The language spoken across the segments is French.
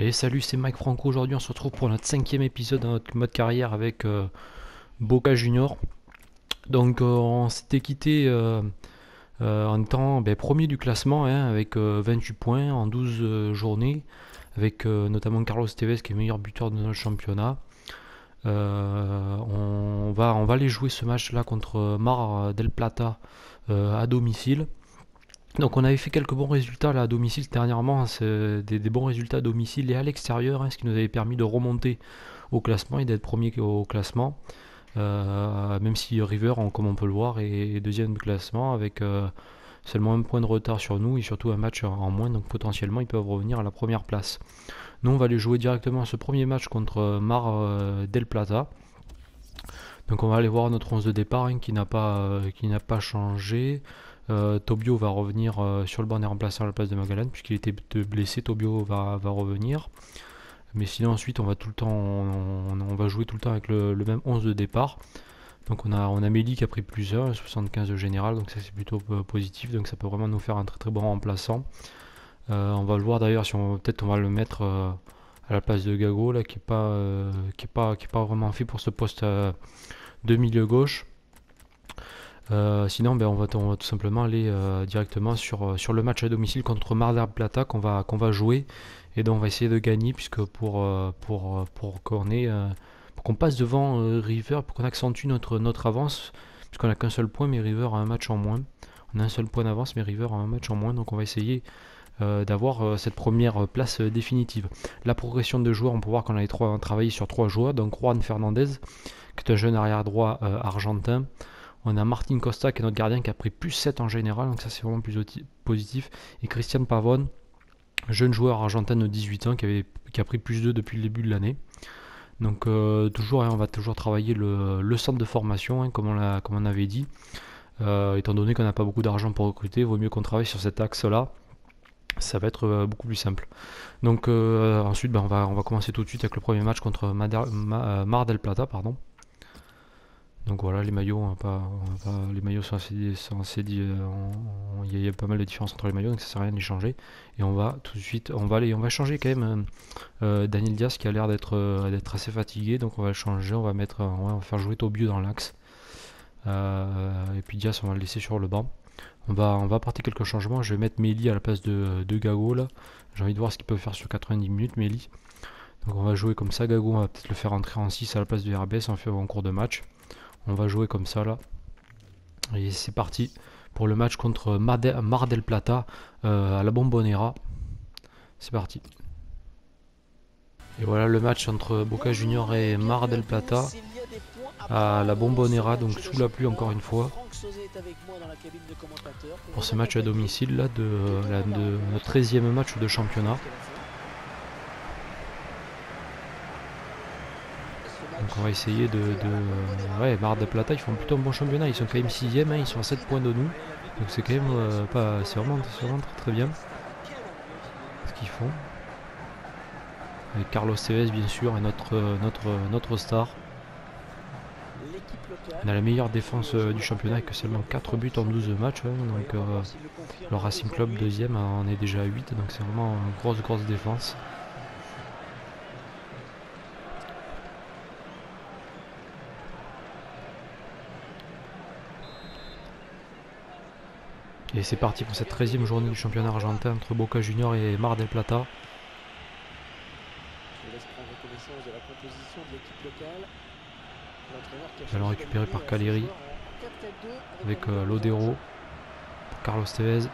Et salut, c'est Mike Franco. Aujourd'hui, on se retrouve pour notre 5e épisode de notre mode carrière avec Boca Junior. Donc, on s'était quitté en temps premier du classement avec 28 points en 12 journées, avec notamment Carlos Tevez qui est meilleur buteur de notre championnat. On va aller jouer ce match-là contre Mar del Plata à domicile. Donc on avait fait quelques bons résultats là à domicile dernièrement, c'est des bons résultats à domicile et à l'extérieur, ce qui nous avait permis de remonter au classement et d'être premier au classement. Même si River, comme on peut le voir, est deuxième du classement avec seulement un point de retard sur nous et surtout un match en moins, donc potentiellement ils peuvent revenir à la première place. Nous on va aller jouer directement ce premier match contre Mar del Plata. Donc on va aller voir notre 11 de départ qui n'a pas changé. Tobio va revenir sur le banc des remplaçants à la place de Magalan puisqu'il était blessé. Tobio va revenir. Mais sinon ensuite on va tout le temps on va jouer tout le temps avec le même 11 de départ. Donc on a Meli qui a pris plusieurs, 75 de général, donc ça c'est plutôt positif, donc ça peut vraiment nous faire un très très bon remplaçant. On va le voir d'ailleurs si peut-être on va le mettre à la place de Gago là qui est pas vraiment fait pour ce poste de milieu gauche. Sinon, on va tout simplement aller directement sur le match à domicile contre Mar del Plata qu'on va jouer et dont on va essayer de gagner puisque pour qu'on passe devant River, pour qu'on accentue notre avance, puisqu'on n'a qu'un seul point, mais River a un match en moins. On a un seul point d'avance, mais River a un match en moins, donc on va essayer d'avoir cette première place définitive. La progression de joueurs, on peut voir qu'on a travaillé sur 3 joueurs, donc Juan Fernandez, qui est un jeune arrière droit argentin. On a Martin Costa qui est notre gardien qui a pris plus 7 en général, donc ça c'est vraiment plus positif. Et Christian Pavón, jeune joueur argentin de 18 ans qui a pris plus 2 depuis le début de l'année. Donc toujours, on va toujours travailler le centre de formation comme on avait dit. Étant donné qu'on n'a pas beaucoup d'argent pour recruter, il vaut mieux qu'on travaille sur cet axe-là. Ça va être beaucoup plus simple. Donc ensuite, on va commencer tout de suite avec le premier match contre Mar del Plata, pardon. Donc voilà, les maillots, les maillots sont assez il y a pas mal de différences entre les maillots, donc ça sert à rien de les changer. Et on va tout de suite, on va changer quand même Daniel Diaz qui a l'air d'être assez fatigué, donc on va le changer, on va faire jouer Tobio dans l'axe. Et puis Diaz, on va le laisser sur le banc. On va apporter quelques changements. Je vais mettre Meli à la place de Gago là. J'ai envie de voir ce qu'il peut faire sur 90 minutes, Meli. Donc on va jouer comme ça. Gago, on va peut-être le faire entrer en 6 à la place de RBS en cours de match. On va jouer comme ça là. Et c'est parti pour le match contre Mar del Plata à la Bombonera. C'est parti. Et voilà le match entre Boca Junior et Mar del Plata à la Bombonera, donc sous la pluie encore une fois. Pour ce match à domicile là de notre 13e match de championnat. Donc on va essayer ouais, Mar del Plata, ils font plutôt un bon championnat, ils sont quand même 6ème, ils sont à 7 points de nous. Donc c'est quand même c'est vraiment très très bien ce qu'ils font. Avec Carlos Tevez bien sûr et notre star. On a la meilleure défense du championnat avec seulement 4 buts en 12 matchs. Donc le Racing Club deuxième en est déjà à 8, donc c'est vraiment une grosse défense. Et c'est parti pour cette 13e journée du championnat argentin entre Boca Junior et Mar del Plata. Ballon récupéré par Caleri avec Lodero pour Carlos Tevez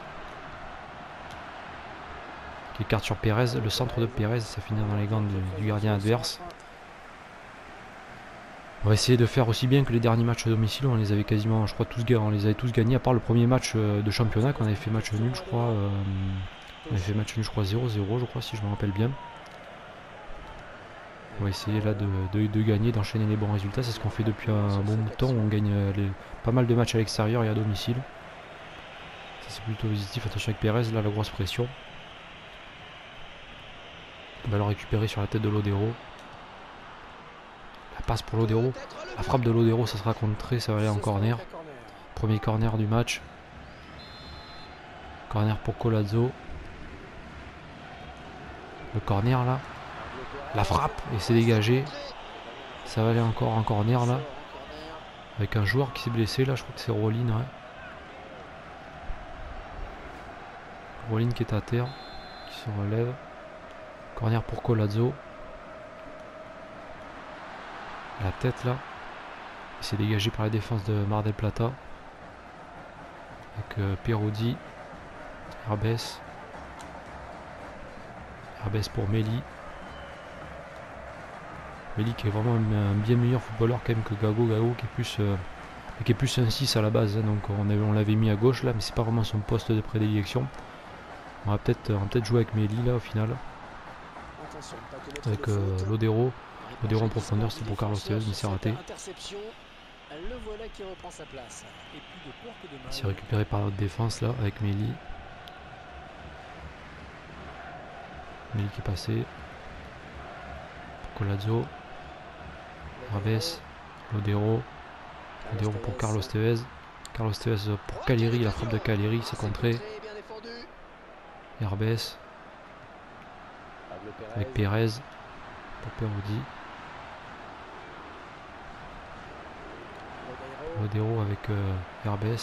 qui écarte sur Pérez. Le centre de Pérez, ça finit dans les gants du gardien adverse. On va essayer de faire aussi bien que les derniers matchs à domicile. On les avait quasiment, je crois, on les avait tous gagnés, à part le premier match de championnat qu'on avait fait match nul, je crois. On avait fait match nul, je crois, 0-0, je crois, si je me rappelle bien. On va essayer là de gagner, d'enchaîner les bons résultats. C'est ce qu'on fait depuis un bon bout de temps. On gagne pas mal de matchs à l'extérieur et à domicile. Ça c'est plutôt positif. Attention avec Pérez, là la grosse pression. Ballon récupéré sur la tête de Lodero. La passe pour Lodero. La frappe de Lodero, ça sera contré, ça va aller en corner. Premier corner du match. Corner pour Colazzo. Le corner là. La frappe et c'est dégagé. Ça va aller encore en corner là. Avec un joueur qui s'est blessé là, je crois que c'est Rolin. Ouais. Rolin qui est à terre, qui se relève. Corner pour Colazzo. La tête là. C'est dégagé par la défense de Mar del Plata. Avec Perodi. Herbes. Herbes pour Meli. Meli qui est vraiment un bien meilleur footballeur quand même que Gago. Gago qui est plus un 6 à la base. Hein, donc on l'avait mis à gauche là, mais c'est pas vraiment son poste de prédilection. On va peut-être jouer avec Meli là au final. Avec Lodero. Lodero en profondeur, c'est pour Carlos Tevez, mais c'est raté. C'est récupéré par notre défense là avec Meli. Meli qui est passé. Colazzo. Herbes. Lodero. Lodero pour Carlos Tevez. Carlos Tevez pour Caleri. La frappe de Caleri, c'est contré. Herbes. Avec Pérez. Pour Perodi. Lodero avec Herbes.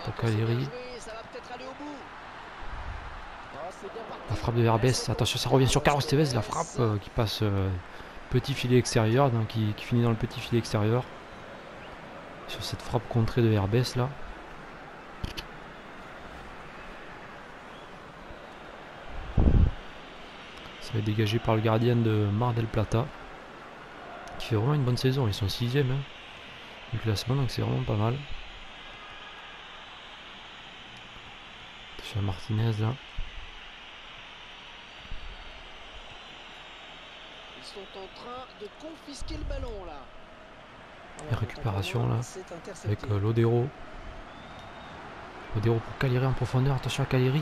Pour Caleri. La frappe de Herbes. Attention, ça revient sur Carlos Tevez. La frappe qui passe petit filet extérieur. Donc qui finit dans le petit filet extérieur. Sur cette frappe contrée de Herbes là. Ça va être dégagé par le gardien de Mar del Plata. Qui fait vraiment une bonne saison. Ils sont 6ème hein, du classement. Donc c'est vraiment pas mal. Attention à Martinez là. Ils sont en train de confisquer le ballon là. La récupération là avec Lodero. Lodero pour Caleri en profondeur. Attention à Caleri.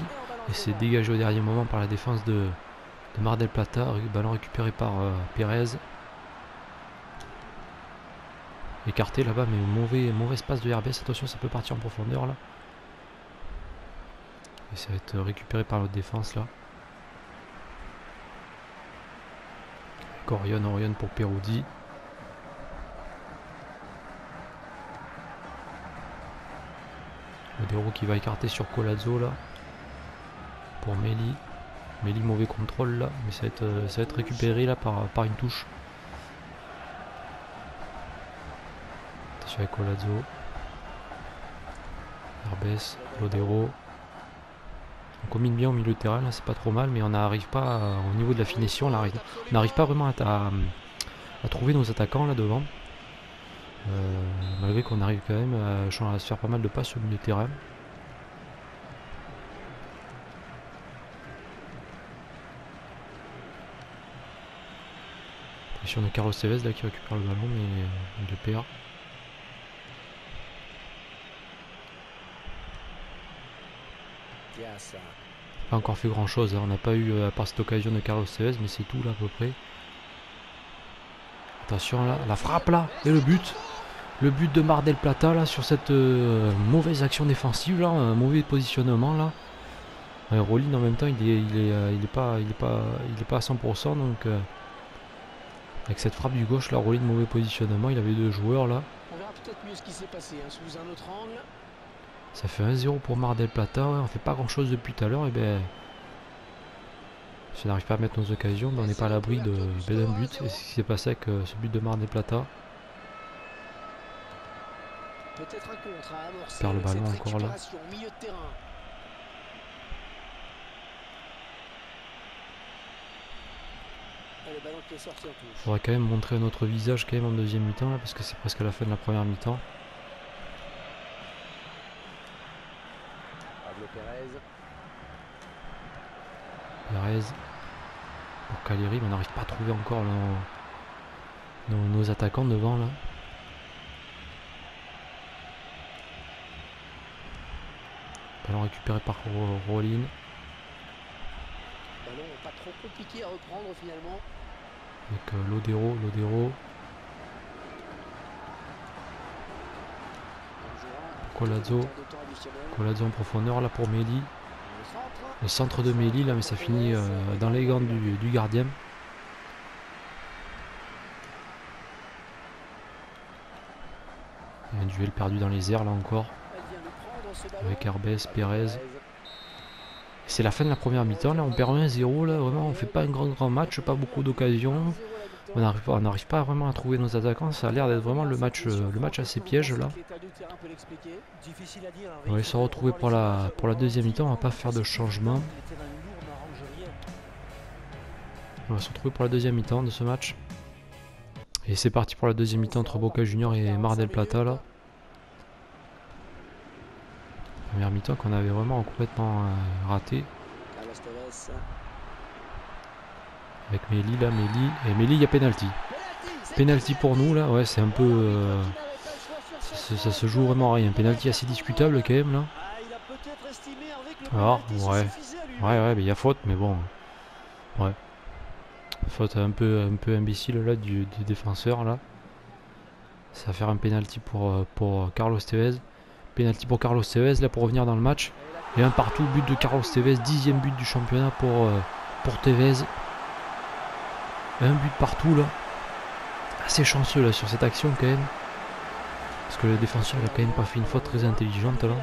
Et c'est dégagé au dernier moment par la défense de Mar del Plata. Ballon récupéré par Pérez. Écarté là-bas, mais mauvais espace de Herbes. Attention, ça peut partir en profondeur là. Et ça va être récupéré par l'autre défense là. Orion pour Perodi. Lodero qui va écarter sur Colazzo là. Pour Meli. Meli mauvais contrôle là. Mais ça va être récupéré là par une touche. Attention avec Colazzo. Herbes. Lodero. On combine bien au milieu de terrain là, c'est pas trop mal, mais on n'arrive pas au niveau de la finition, on n'arrive pas vraiment à trouver nos attaquants là devant. Malgré qu'on arrive quand même à se faire pas mal de passes au milieu de terrain. Pression de Carlos Tevez là qui récupère le ballon, mais il le perd. Pas encore fait grand chose, hein. On n'a pas eu à part cette occasion de Carlos Tevez, mais c'est tout là à peu près. Attention là, la frappe là, et le but. Le but de Mar del Plata là sur cette mauvaise action défensive là, un mauvais positionnement là. Rolin en même temps il est pas à 100%, donc avec cette frappe du gauche là, Rolin mauvais positionnement, il avait deux joueurs là. On verra peut-être mieux ce qui s'est passé hein, sous un autre angle. Ça fait 1-0 pour Mar del Plata, ouais, on fait pas grand chose depuis tout à l'heure, et ben si on n'arrive pas à mettre nos occasions, ben, on n'est pas à l'abri d'un but. Et c'est ce qui s'est passé avec ce but de Mar del Plata. Peut-être un contre à amorcer. Perd le ballon encore là. Milieu de terrain. Et le ballon qui est sorti en touche. Il faudrait quand même montrer notre visage quand même en deuxième mi-temps là, parce que c'est presque la fin de la première mi-temps. Pérez pour Caleri, mais on n'arrive pas à trouver encore nos attaquants devant là. Ballon récupéré par Rolin. Ballon pas trop compliqué à reprendre finalement. Avec Lodero. Colazzo en profondeur là pour Meli. Le centre de Méli là, mais ça finit dans les gants du gardien. Il y a un duel perdu dans les airs là encore. Avec Herbès, Pérez. C'est la fin de la première mi-temps, là on perd 1-0, là vraiment on fait pas un grand match, pas beaucoup d'occasions. On n'arrive pas vraiment à trouver nos attaquants, ça a l'air d'être vraiment le match assez piège là. On va se retrouver pour la deuxième mi-temps, on va pas faire de changement. On va se retrouver pour la deuxième mi-temps de ce match. Et c'est parti pour la deuxième mi-temps entre Boca Juniors et Mar del Plata là. Première mi-temps qu'on avait vraiment complètement raté. Avec Méli là, et Méli il y a penalty. Penalty pour nous là, ouais c'est un peu... ça se joue vraiment à rien. Penalty assez discutable quand même là. Alors, ouais mais il y a faute, mais bon. Ouais. Faute un peu imbécile là du défenseur là. Ça va faire un penalty pour Carlos Tevez. Penalty pour Carlos Tevez là pour revenir dans le match. Et un partout, but de Carlos Tevez, 10e but du championnat pour Tevez. Un but partout là. Assez chanceux là sur cette action quand même. Parce que le défenseur il a quand même pas fait une faute très intelligente là.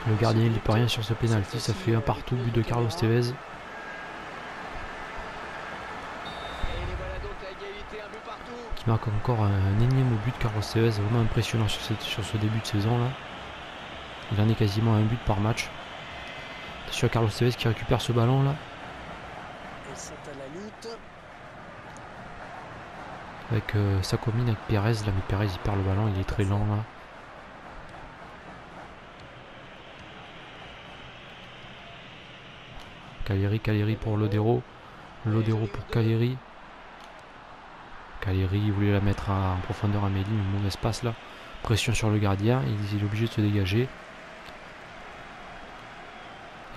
Le gardien il ne peut rien sur ce penalty, ça fait un partout, but de Carlos Tevez. Qui marque encore un énième but de Carlos Tevez, vraiment impressionnant sur ce début de saison là. Il en est quasiment un but par match. Attention à Carlos Tevez qui récupère ce ballon là. Avec sa combine avec Pérez là, mais Pérez il perd le ballon, il est très lent là. Caleri pour Lodero. Lodero pour Caleri. Caleri voulait la mettre en profondeur à Méli, mais mauvais espace là. Pression sur le gardien, il est obligé de se dégager.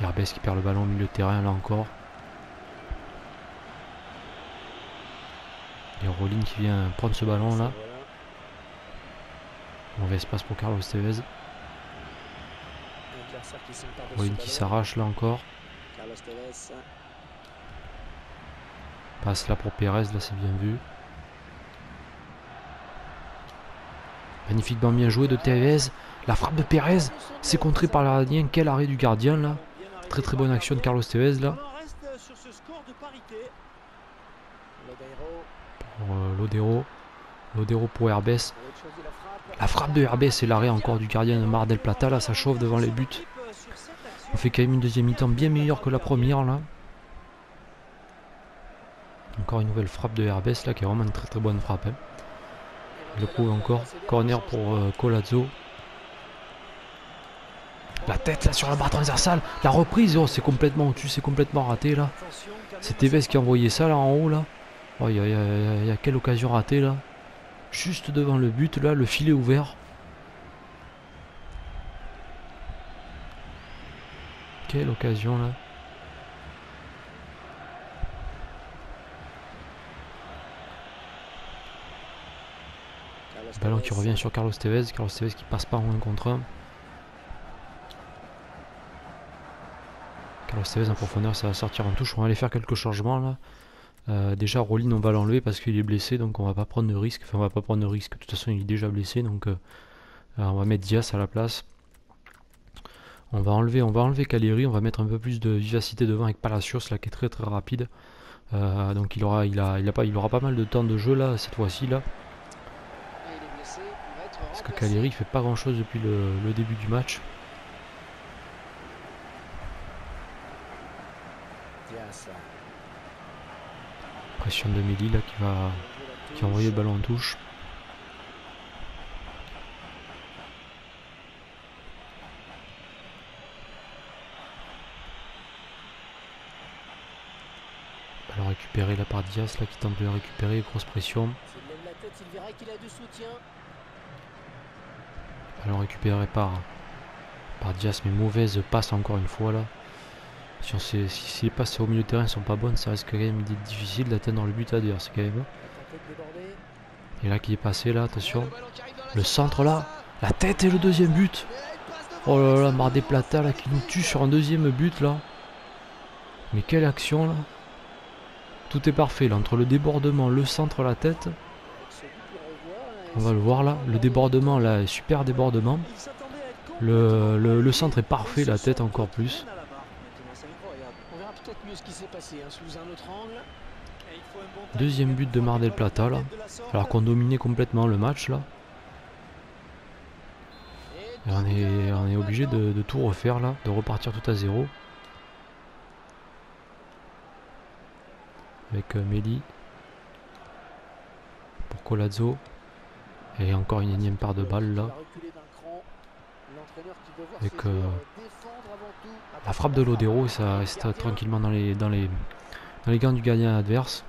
Herbès qui perd le ballon au milieu de terrain là encore. Et Rolling qui vient prendre ce ballon là. Mauvais espace pour Carlos Tevez. Rolling qui s'arrache là encore. Passe là pour Pérez, là c'est bien vu. Magnifiquement bien joué de Tevez. La frappe de Pérez, c'est contré par le gardien. Quel arrêt du gardien là. Très bonne action de Carlos Tevez là. Pour Lodero. Lodero pour Herbès. La frappe de Herbès et l'arrêt encore du gardien de Mar del Plata là, ça chauffe devant les buts. On fait quand même une deuxième mi-temps bien meilleure que la première là. Encore une nouvelle frappe de Herbès là qui est vraiment une très bonne frappe. Hein. Le coup encore. Corner pour Colazzo. La tête là sur la barre transversale. La reprise, oh, c'est complètement au-dessus, c'est complètement raté là. C'est Tevez qui a envoyé ça là en haut là. Oh, y a quelle occasion ratée là. Juste devant le but là, le filet ouvert. Quelle occasion là. Ballon qui revient sur Carlos Tevez. Carlos Tevez qui passe pas en 1 contre 1. Carlos Tevez en profondeur, ça va sortir en touche. On va aller faire quelques changements là. Déjà Rolling on va l'enlever parce qu'il est blessé, donc on va pas prendre de risque. Enfin on va pas prendre de risque, de toute façon il est déjà blessé, donc on va mettre Diaz à la place. On va enlever Caleri, on va mettre un peu plus de vivacité devant avec Palacios là qui est très rapide. Donc il aura pas mal de temps de jeu là cette fois-ci là. Parce que Caleri il fait pas grand chose depuis le début du match. Pression de Méli là qui a envoyé le ballon en touche. Ballon récupéré là par Diaz là qui tente de le récupérer, grosse pression. Ballon récupéré par Diaz, mais mauvaise passe encore une fois là. Si les passes au milieu de terrain sont pas bonnes, ça risque quand même d'être difficile d'atteindre le but adverse quand même. Et là qui est passé là, attention. Le centre là. La tête et le deuxième but. Oh là là, Mar del Plata là, qui nous tue sur un deuxième but là. Mais quelle action là. Tout est parfait là, entre le débordement, le centre, la tête. On va le voir là, le débordement là, super débordement. Le centre est parfait, la tête encore plus. Deuxième but de Mar del Plata là, alors qu'on dominait complètement le match là. Et on est obligé de tout refaire là, de repartir tout à zéro. Avec Meli. Pour Colazzo. Et encore une énième part de balle là. Avec la frappe de Lodero et ça reste tranquillement dans les gants du gardien adverse.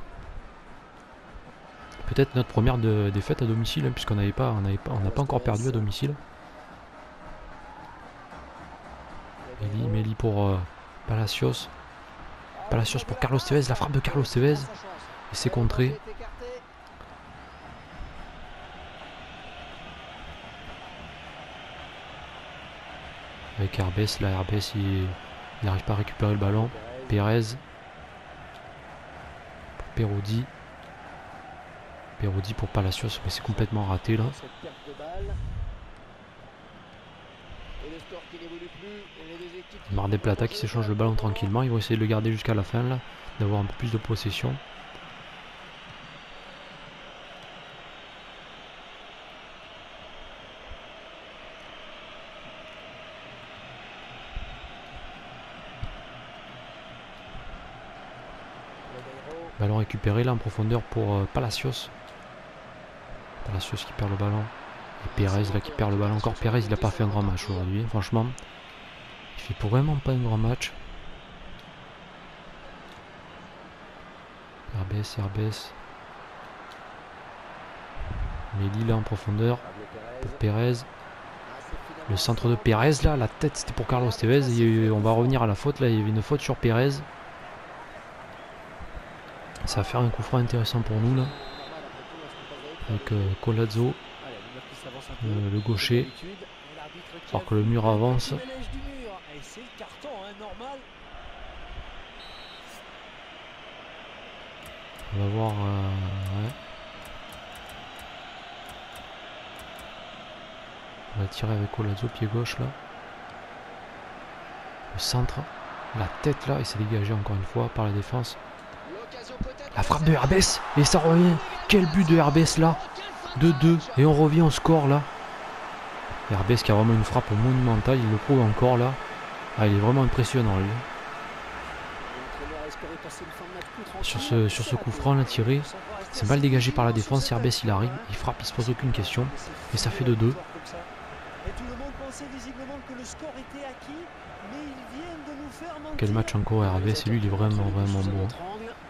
Peut-être notre première défaite à domicile, hein, puisqu'on n'a pas encore perdu à domicile. Meli pour Palacios. Palacios pour Carlos Tevez, la frappe de Carlos Tevez. Et c'est contré. Avec Herbès, là Herbès il n'arrive pas à récupérer le ballon. Pérez. Pour Perodi. Perodi pour Palacios, mais c'est complètement raté là. Mar del Plata qui s'échange le ballon tranquillement. Ils vont essayer de le garder jusqu'à la fin là, d'avoir un peu plus de possession. Ballon récupéré là en profondeur pour Palacios. Palacios qui perd le ballon. Et Pérez là qui perd le ballon. Encore Pérez, il n'a pas fait un grand match aujourd'hui, franchement. Il fait vraiment pas un grand match. Herbès. Meli là en profondeur pour Pérez. Le centre de Pérez là, la tête c'était pour Carlos Tevez. Et on va revenir à la faute là, il y avait une faute sur Pérez. Ça va faire un coup franc intéressant pour nous là. Avec Colazzo, le gaucher. Alors que le mur avance. On va voir. Ouais. On va tirer avec Colazzo, pied gauche là. Le centre. La tête là, et c'est dégagé encore une fois par la défense. La frappe de Herbès, et ça revient. Quel but de Herbès là. 2-2, et on revient au score là. Herbès qui a vraiment une frappe monumentale, il le prouve encore là. Ah, il est vraiment impressionnant lui. Sur ce coup franc là tiré, c'est mal dégagé par la défense. Herbès il arrive, il frappe, il se pose aucune question. Et ça fait 2-2. Quel match encore Herbès, et lui il est vraiment bon.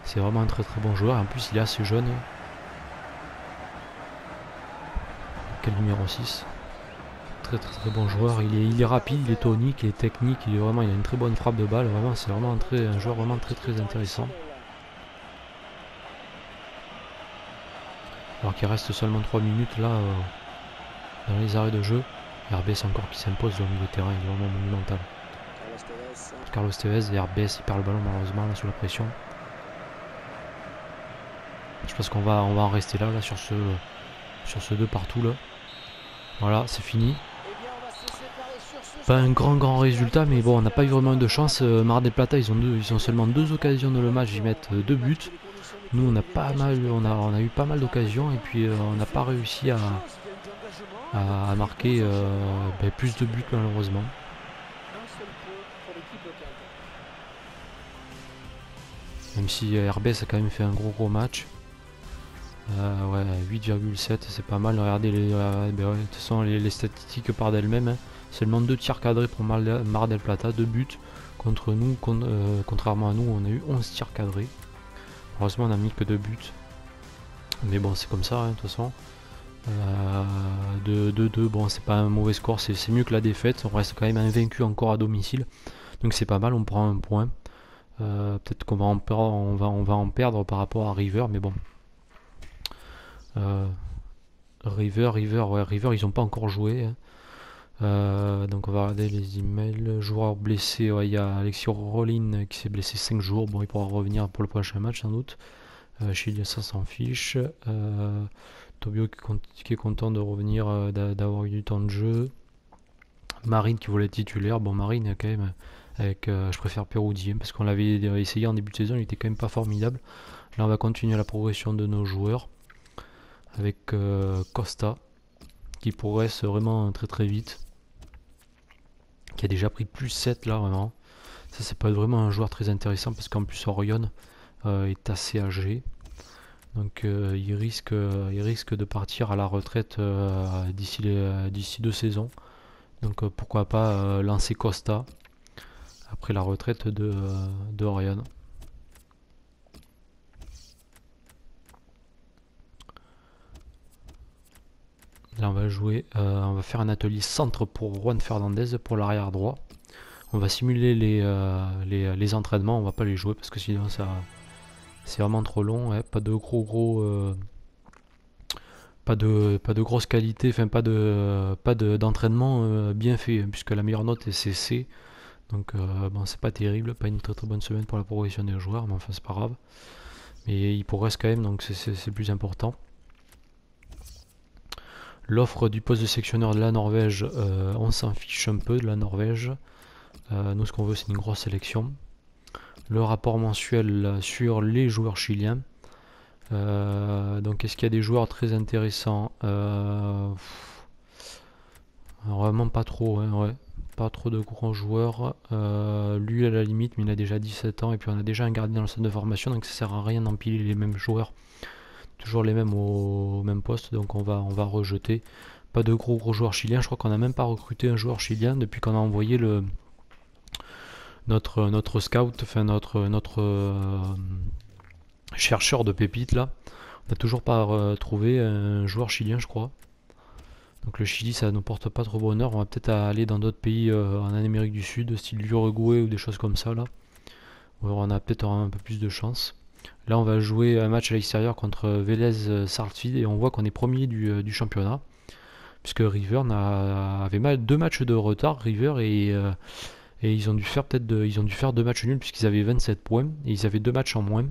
C'est vraiment un très bon joueur, et en plus il est assez jeune. Quel numéro 6. Très bon joueur, il est rapide, il est tonique, il est technique, il a une très bonne frappe de balle, vraiment c'est vraiment un joueur vraiment très intéressant. Alors qu'il reste seulement 3 minutes là dans les arrêts de jeu. Herbès encore qui s'impose au milieu de terrain, il est vraiment monumental. Carlos Tevez et Herbès il perd le ballon malheureusement là, sous la pression. Je pense qu'on va en rester là sur ce 2 partout là. Voilà, c'est fini. Pas un grand résultat, mais bon, on n'a pas eu vraiment de chance. Mar del Plata, ils ont seulement 2 occasions dans le match, ils mettent 2 buts. Nous, on a eu pas mal d'occasions, et puis on n'a pas réussi à marquer plus de buts malheureusement. Même si Herbès a quand même fait un gros match. Ouais, 8,7, c'est pas mal. Regardez de toute façon les statistiques parlent d'elles-mêmes. Hein. Seulement 2 tirs cadrés pour Mar del Plata, 2 buts contre nous. Contrairement à nous, on a eu 11 tirs cadrés. Heureusement, on n'a mis que 2 buts. Mais bon, c'est comme ça, hein, de toute façon. 2-2, bon, c'est pas un mauvais score, c'est mieux que la défaite. On reste quand même invaincu encore à domicile. Donc c'est pas mal, on prend un point. Peut-être qu'on va en perdre par rapport à River, mais bon. River, ils n'ont pas encore joué. Hein. Donc on va regarder les emails. Joueur blessé, ouais, il y a Alexis Rollin qui s'est blessé 5 jours. Bon, il pourra revenir pour le prochain match sans doute. Chili, ça s'en fiche. Tobio qui est content de revenir, d'avoir eu du temps de jeu. Marine qui voulait être titulaire. Bon, Marine quand même, avec, je préfère Peroudi, hein, parce qu'on l'avait essayé en début de saison, il était quand même pas formidable. Là, on va continuer la progression de nos joueurs avec Costa qui progresse vraiment très très vite, qui a déjà pris plus 7 là vraiment. Ça pas vraiment un joueur très intéressant parce qu'en plus Orion est assez âgé. Donc il risque de partir à la retraite d'ici 2 saisons. Donc pourquoi pas lancer Costa après la retraite de Orion. Là on va faire un atelier centre pour Juan Fernandez pour l'arrière droit. On va simuler les entraînements, on va pas les jouer parce que sinon c'est vraiment trop long. Ouais. Pas de pas de grosse qualité, enfin pas d'entraînement bien fait, puisque la meilleure note est CC. Donc bon, c'est pas terrible, pas une très très bonne semaine pour la progression des joueurs, mais enfin c'est pas grave. Mais il progresse quand même, donc c'est le plus important. L'offre du poste de sectionneur de la Norvège, on s'en fiche un peu de la Norvège. Nous ce qu'on veut c'est une grosse sélection. Le rapport mensuel sur les joueurs chiliens. Donc est-ce qu'il y a des joueurs très intéressants? Vraiment pas trop, hein, ouais. Pas trop de grands joueurs. Lui à la limite, mais il a déjà 17 ans et puis on a déjà un gardien dans le centre de formation, donc ça sert à rien d'empiler les mêmes joueurs, toujours les mêmes au même poste, donc on va rejeter. Pas de gros joueurs chiliens. Je crois qu'on n'a même pas recruté un joueur chilien depuis qu'on a envoyé notre scout, enfin notre chercheur de pépites là. On n'a toujours pas trouvé un joueur chilien, je crois. Donc le Chili, ça ne nous porte pas trop bonheur. On va peut-être aller dans d'autres pays en Amérique du Sud, style l'Uruguay ou des choses comme ça là. On a peut-être un peu plus de chance. Là, on va jouer un match à l'extérieur contre Vélez Sarsfield et on voit qu'on est premier du championnat, puisque River avait 2 matchs de retard, River, et ils ont dû faire ils ont dû faire 2 matchs nuls puisqu'ils avaient 27 points et ils avaient 2 matchs en moins.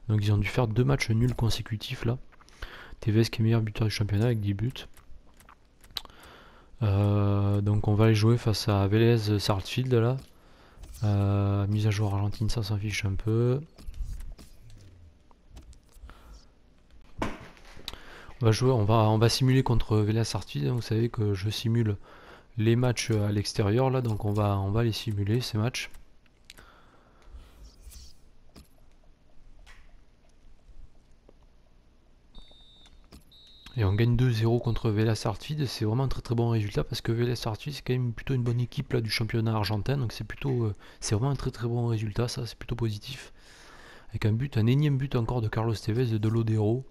Donc ils ont dû faire 2 matchs nuls consécutifs là. Tevez qui est meilleur buteur du championnat avec 10 buts. Donc on va aller jouer face à Vélez Sarsfield là. Mise à jour Argentine, ça s'en fiche un peu. On va simuler contre Vélez Sarsfield. Vous savez que je simule les matchs à l'extérieur là, donc on va les simuler ces matchs. Et on gagne 2-0 contre Vélez Sarsfield. C'est vraiment un très très bon résultat parce que Vélez Sarsfield c'est quand même plutôt une bonne équipe là, du championnat argentin. Donc c'est vraiment un très très bon résultat, ça c'est plutôt positif. Avec un énième but encore de Carlos Tevez de Lodero.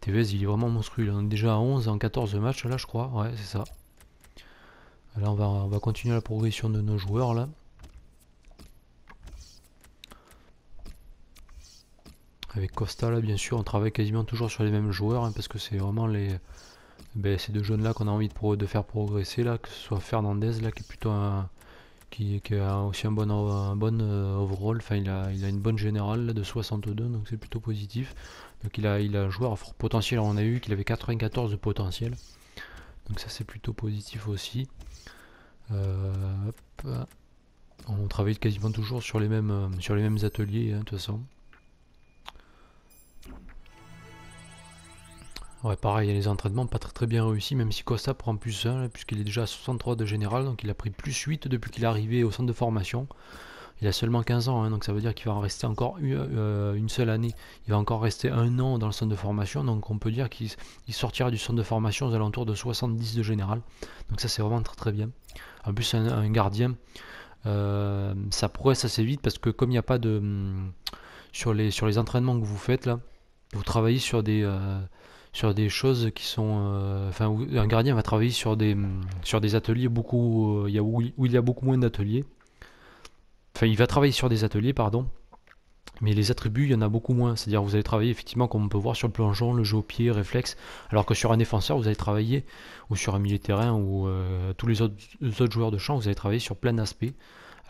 Tevez il est vraiment monstrueux. On est déjà à 11 en 14 matchs là je crois. Ouais c'est ça. Là on va continuer la progression de nos joueurs là. Avec Costa là bien sûr on travaille quasiment toujours sur les mêmes joueurs hein, parce que c'est vraiment ces deux jeunes là qu'on a envie de faire progresser là, que ce soit Fernandez là qui est plutôt qui a aussi un bon overall, enfin il a une bonne générale là, de 62, donc c'est plutôt positif. Donc il a un joueur à fort potentiel, on a vu qu'il avait 94 de potentiel, donc ça c'est plutôt positif aussi. On travaille quasiment toujours sur les mêmes ateliers hein, de toute façon. Ouais, pareil, il y a les entraînements pas très très bien réussis, même si Costa prend plus 1, puisqu'il est déjà à 63 de général, donc il a pris plus 8 depuis qu'il est arrivé au centre de formation. Il a seulement 15 ans, hein, donc ça veut dire qu'il va en rester encore une seule année. Il va encore rester 1 an dans le centre de formation, donc on peut dire qu'il sortira du centre de formation aux alentours de 70 de général. Donc ça c'est vraiment très très bien. En plus un gardien, ça progresse assez vite parce que comme il n'y a pas de... sur les entraînements que vous faites là, vous travaillez sur des choses qui sont... Enfin, un gardien va travailler sur des ateliers où il y a beaucoup moins d'ateliers. Enfin, il va travailler sur des ateliers, pardon. Mais les attributs, il y en a beaucoup moins. C'est-à-dire vous allez travailler effectivement, comme on peut voir sur le plongeon, le jeu au pied, réflexe, alors que sur un défenseur, vous allez travailler, ou sur un milieu de terrain, ou tous les autres joueurs de champ, vous allez travailler sur plein d'aspects,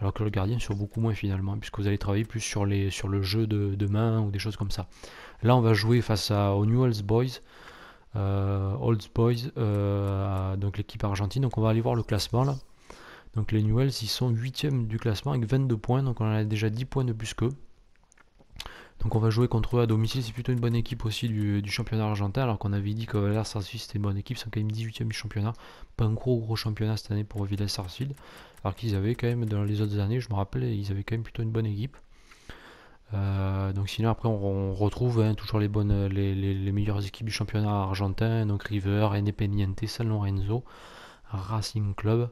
alors que le gardien sur beaucoup moins finalement, puisque vous allez travailler plus sur le jeu de main ou des choses comme ça. Là, on va jouer face aux Newell's Boys, donc l'équipe argentine. Donc on va aller voir le classement là. Donc les Newells, ils sont 8e du classement avec 22 points, donc on a déjà 10 points de plus qu'eux. Donc on va jouer contre eux à domicile, c'est plutôt une bonne équipe aussi du championnat argentin, alors qu'on avait dit que Villars-Sarsfield c'était une bonne équipe, ils sont quand même 18e du championnat, pas un gros championnat cette année pour Villars-Sarsfield, alors qu'ils avaient quand même dans les autres années, je me rappelle, ils avaient quand même plutôt une bonne équipe. Donc sinon après on retrouve toujours les meilleures équipes du championnat argentin, donc River, Independiente, San Lorenzo, Racing Club.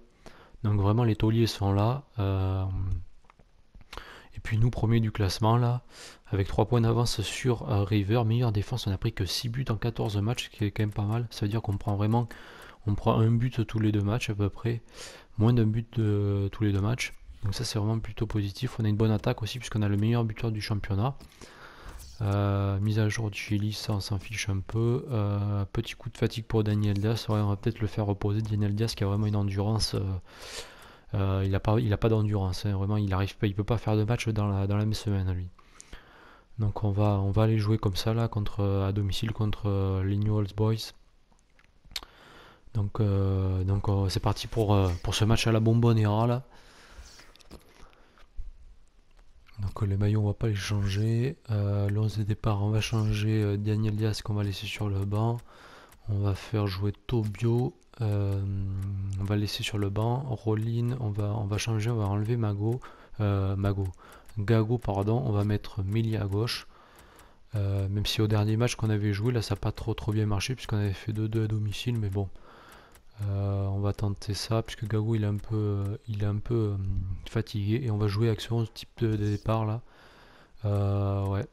Donc vraiment les tauliers sont là. Et puis nous premiers du classement là, avec 3 points d'avance sur River, meilleure défense, on a pris que 6 buts en 14 matchs, ce qui est quand même pas mal. Ça veut dire qu'on prend un but tous les 2 matchs à peu près, moins d'un but tous les 2 matchs. Donc ça c'est vraiment plutôt positif. On a une bonne attaque aussi puisqu'on a le meilleur buteur du championnat. Mise à jour du Chili, ça on s'en fiche un peu. Petit coup de fatigue pour Daniel Diaz. Ouais, on va peut-être le faire reposer. Daniel Diaz qui a vraiment une endurance. Il a pas d'endurance. Hein, vraiment, il peut pas faire de match dans la même semaine lui. Donc on va aller jouer comme ça là à domicile contre les Newell's Boys. Donc c'est parti pour ce match à la Bombonera là. Donc les maillots on va pas les changer. Le départ on va changer Daniel Diaz qu'on va laisser sur le banc. On va faire jouer Tobio. On va laisser sur le banc. Rolin on va changer, on va enlever Gago pardon. On va mettre Melia à gauche. Même si au dernier match qu'on avait joué là ça n'a pas trop bien marché puisqu'on avait fait 2-2 à domicile, mais bon. On va tenter ça puisque Gago il est un peu fatigué et on va jouer avec ce type de départ là. Ouais.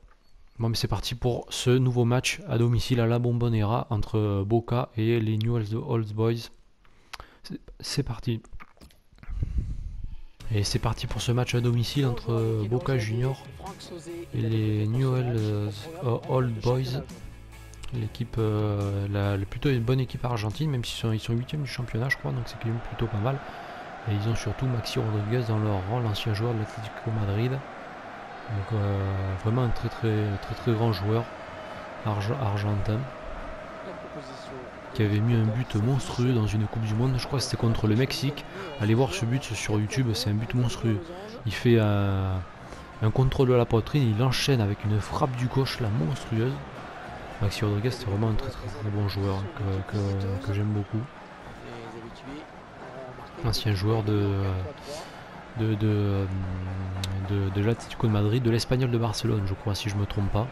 Bon mais c'est parti pour ce nouveau match à domicile à la Bombonera entre Boca et les Newell's Old Boys. C'est parti. Et c'est parti pour ce match à domicile entre Boca Junior et les Newell's Old Boys. L'équipe, plutôt une bonne équipe argentine, même s'ils sont 8e du championnat, je crois, donc c'est quand même plutôt pas mal. Et ils ont surtout Maxi Rodriguez dans leur rang, l'ancien joueur de l'Atlético Madrid. Donc vraiment un très grand joueur argentin qui avait mis un but monstrueux dans une Coupe du Monde. Je crois que c'était contre le Mexique. Allez voir ce but sur YouTube, c'est un but monstrueux. Il fait un contrôle de la poitrine, il enchaîne avec une frappe du gauche là monstrueuse. Maxi Rodriguez c'est vraiment un très bon joueur que j'aime beaucoup. Ancien joueur de l'Atlético de Madrid, de l'Espagnol de Barcelone je crois si je me trompe pas.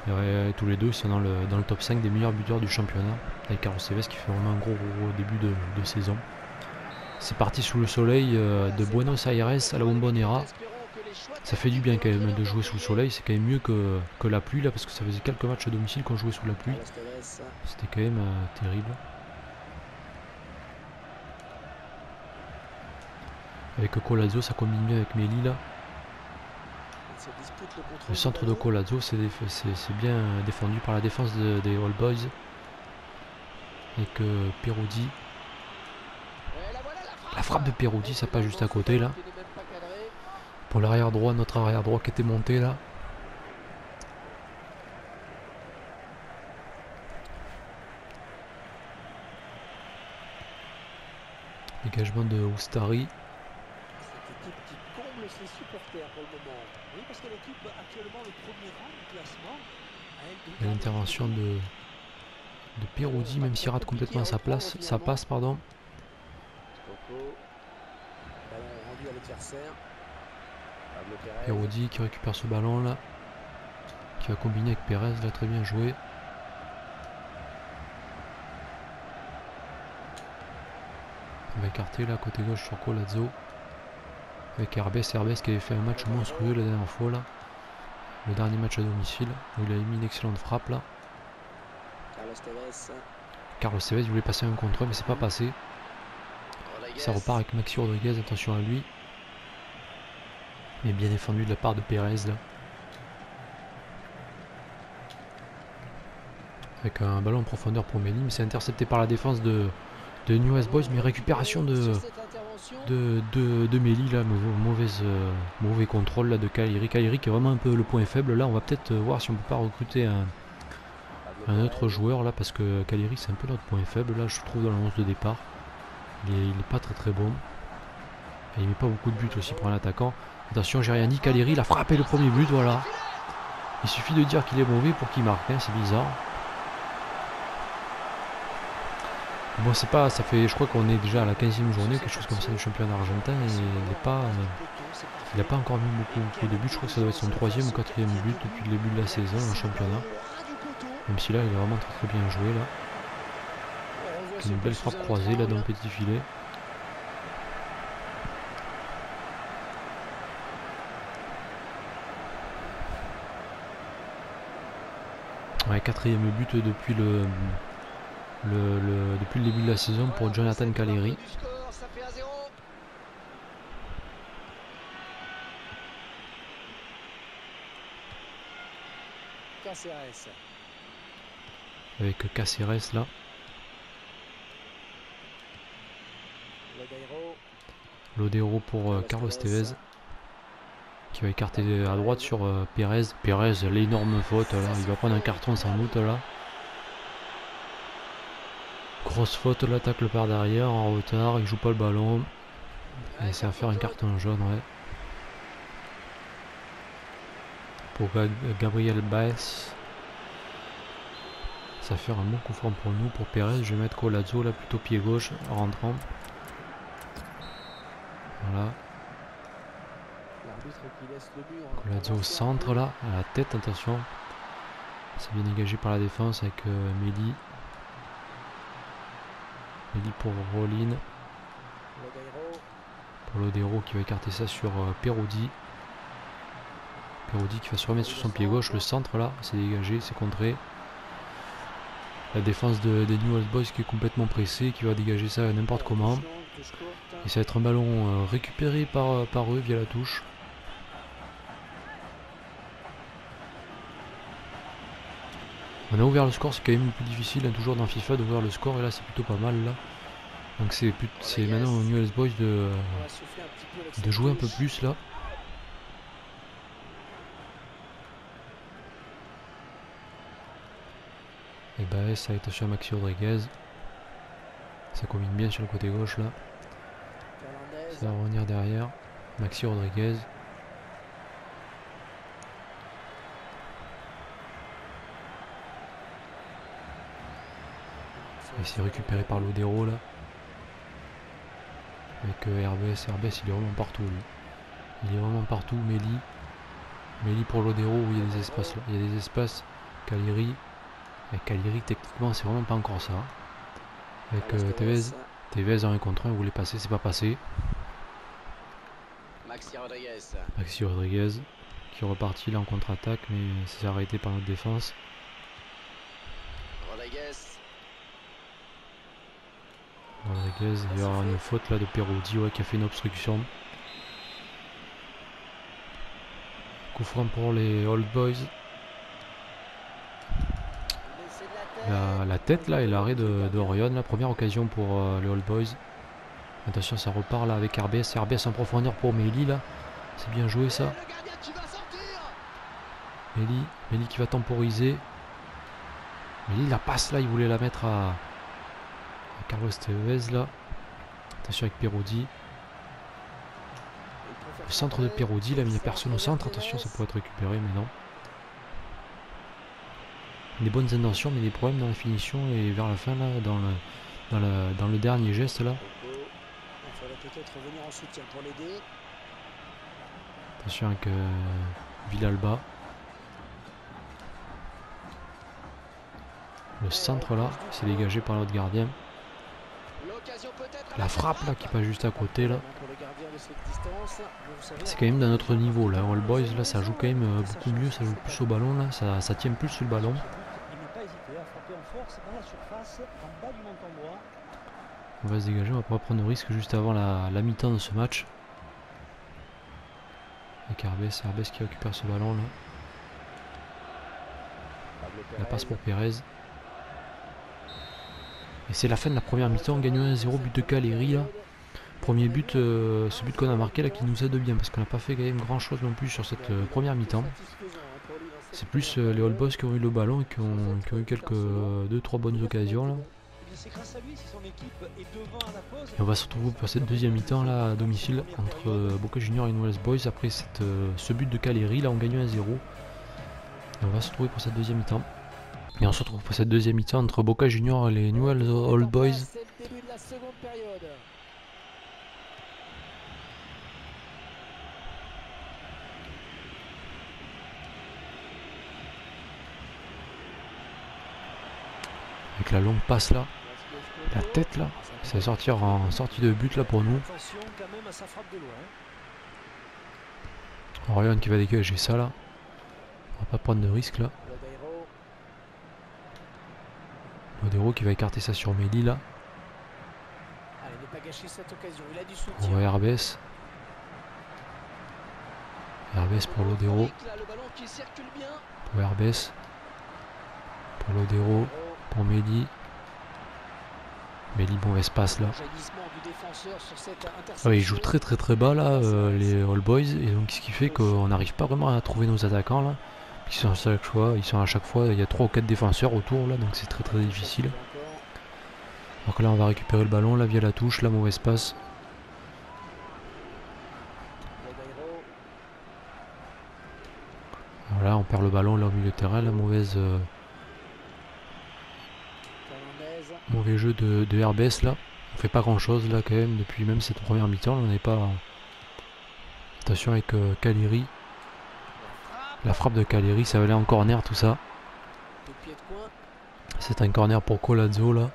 Et tous les deux ils sont dans le top 5 des meilleurs buteurs du championnat, avec Carlos Tevez qui fait vraiment un gros début de saison. C'est parti sous le soleil de Buenos Aires à la Bombonera. Ça fait du bien quand même de jouer sous le soleil, c'est quand même mieux que la pluie là, parce que ça faisait quelques matchs à domicile qu'on jouait sous la pluie. C'était quand même terrible. Avec Collazo, ça combine bien avec Meli là. Le centre de Collazo, c'est bien défendu par la défense des All Boys. Avec Peruzzi. La frappe de Peruzzi, ça passe juste à côté là. Pour l'arrière droit, notre arrière droit qui était monté là. Dégagement de Oustari. Et l'intervention de Peruzzi, même s'il rate complètement sa passe pardon. Peruzzi qui récupère ce ballon là, qui va combiner avec Pérez, là très bien joué. On va écarter là côté gauche sur Collazo avec Herbes qui avait fait un match monstrueux la dernière fois là, le dernier match à domicile où il a mis une excellente frappe là. Carlos Tevez il voulait passer un contre mais c'est pas passé. Ça repart avec Maxi Rodriguez, attention à lui. Mais bien défendu de la part de Pérez là. Avec un ballon en profondeur pour Méli, mais c'est intercepté par la défense de New West Boys. Mais récupération de Méli là, mauvais contrôle là de Cagliari. Cagliari qui est vraiment un peu le point faible là. On va peut-être voir si on peut pas recruter un autre joueur là, parce que Cagliari c'est un peu notre point faible là, je trouve, dans l'annonce de départ. Il est pas très bon. Et il met pas beaucoup de buts aussi pour un attaquant. Attention, Geriani, Cagliari, il a frappé le premier but, voilà. Il suffit de dire qu'il est mauvais pour qu'il marque, hein, c'est bizarre. Bon, c'est pas, ça fait, je crois qu'on est déjà à la 15e journée, quelque chose comme ça, du championnat argentin, et il n'a pas encore mis beaucoup de buts. Je crois que ça doit être son 3e ou 4e but depuis le début de la saison en championnat. Même si là, il est vraiment très bien joué là. Une belle frappe croisée là dans le petit filet. Ouais, 4e but depuis depuis le début de la saison pour Jonathan Cagliari. Avec Caceres là. Lodeiro pour Carlos Tevez. Qui va écarter à droite sur Pérez. Pérez, l'énorme faute là. Il va prendre un carton sans doute là. Grosse faute, là, tacle par derrière, en retard, il joue pas le ballon. Et c'est à faire un carton jaune, ouais. Pour Gabriel Baez. Ça va faire un bon coup franc pour nous. Pour Pérez, je vais mettre Colazzo là, plutôt pied gauche, en rentrant. Voilà. Colazzo au centre là, à la tête, attention. C'est bien dégagé par la défense avec Méli. Méli pour Rolin. Pour Lodeiro qui va écarter ça sur Perodi. Perodi qui va se remettre sur son pied gauche. Le centre là, c'est dégagé, c'est contré. La défense des New West Boys qui est complètement pressée, qui va dégager ça n'importe comment. Et ça va être un ballon récupéré par eux via la touche. On a ouvert le score, c'est quand même plus difficile hein, toujours dans FIFA d'ouvrir le score, et là c'est plutôt pas mal là. Donc c'est maintenant aux New West Boys de jouer un peu plus là. Et bah ça va être sur Maxi Rodriguez. Ça combine bien sur le côté gauche là. Ça va revenir derrière. Maxi Rodriguez. Et c'est récupéré par Lodeiro là. Avec RBS. RBS il est vraiment partout lui. Il est vraiment partout. Méli. Méli pour Lodeiro où il y a des espaces là. Il y a des espaces. Cagliari. Avec Cagliari techniquement c'est vraiment pas encore ça. Avec Tevez. Tevez en 1 contre 1, il voulait passer, c'est pas passé. Maxi Rodriguez qui est reparti là en contre-attaque, mais c'est arrêté par notre défense. Rodriguez, il y aura une faute là de Perodi ouais, qui a fait une obstruction. Coup franc pour les Old Boys. La tête là et l'arrêt de Orion, la première occasion pour les Old Boys. Attention, ça repart là avec RBS. RBS en profondeur pour Méli là. C'est bien joué ça. Méli qui va temporiser. Méli la passe là, il voulait la mettre à Carlos Tevez là. Attention avec Perodi. Le centre de Perodi là, mais il n'y a personne au centre. Attention, ça pourrait être récupéré, mais non. Des bonnes intentions, mais des problèmes dans la finition et vers la fin là, dans le dernier geste là. Attention avec Villalba. Le centre là, c'est dégagé par l'autre gardien. La frappe là qui passe juste à côté là. C'est quand même dans notre niveau là. All Boys là, ça joue quand même beaucoup mieux, ça joue plus au ballon là, ça tient plus sur le ballon. On va se dégager, on va pas prendre de risque juste avant la mi-temps de ce match. Avec Herbes qui récupère ce ballon là. La passe pour Pérez. Et c'est la fin de la première mi-temps, on gagne 1-0, but de Caleri là. Premier but, ce but qu'on a marqué là qui nous aide bien parce qu'on n'a pas fait quand même grand chose non plus sur cette première mi-temps. C'est plus les All Boys qui ont eu le ballon et qui ont eu quelques 2-3 bonnes occasions là. Et on va se retrouver pour cette deuxième mi-temps là à domicile entre Boca Juniors et Newell's Boys après ce but de Caleri là on gagne 1-0. Et on va se retrouver pour cette deuxième mi-temps. Et on se retrouve pour cette deuxième mi-temps entre Boca Juniors et les Newell's Old Boys. Avec la longue passe là, la tête là, ça va sortir en sortie de but là pour nous. Orion qui va dégager ça là. On va pas prendre de risque là. Lodeiro qui va écarter ça sur Meli là. Pour Herbes. Herbes pour Lodeiro. Pour Herbes. Pour Lodeiro. Pour Meli. Meli, bon espace là. Ah, ils jouent très bas là, les All Boys. Et donc ce qui fait qu'on n'arrive pas vraiment à trouver nos attaquants là. Ils sont à chaque fois, il y a 3 ou 4 défenseurs autour là, donc c'est très difficile. Donc là on va récupérer le ballon là via la touche, la mauvaise passe. Voilà, on perd le ballon là au milieu de terrain, la mauvais jeu de Herbes là. On fait pas grand chose là quand même depuis même cette première mi-temps, on n'est pas. Attention avec Caleri. La frappe de Caleri, ça va aller en corner tout ça. C'est un corner pour Colazzo là.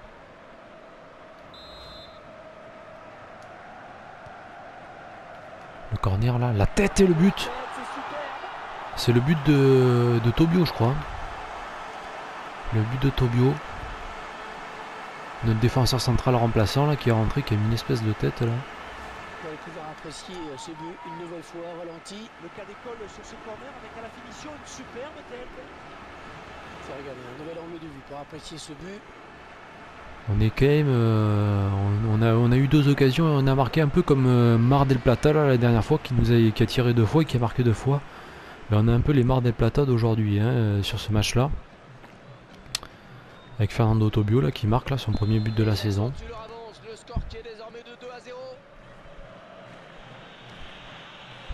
Le corner là, la tête et le but. C'est le but de Tobio je crois. Le but de Tobio. Notre défenseur central remplaçant là qui est rentré, qui a mis une espèce de tête là. Apprécier ce but une nouvelle fois ralenti. Le cas d'école sur ce corner avec à la finition une superbe tête. C'est regarder un nouvel angle de vue pour apprécier ce but. On est quand même, on a eu 2 occasions et on a marqué un peu comme Mar del Plata là, la dernière fois qui a tiré 2 fois et qui a marqué 2 fois. Là, on a un peu les Mar del Plata d'aujourd'hui hein, sur ce match là. Avec Fernando Tobio là qui marque là son premier but de la saison.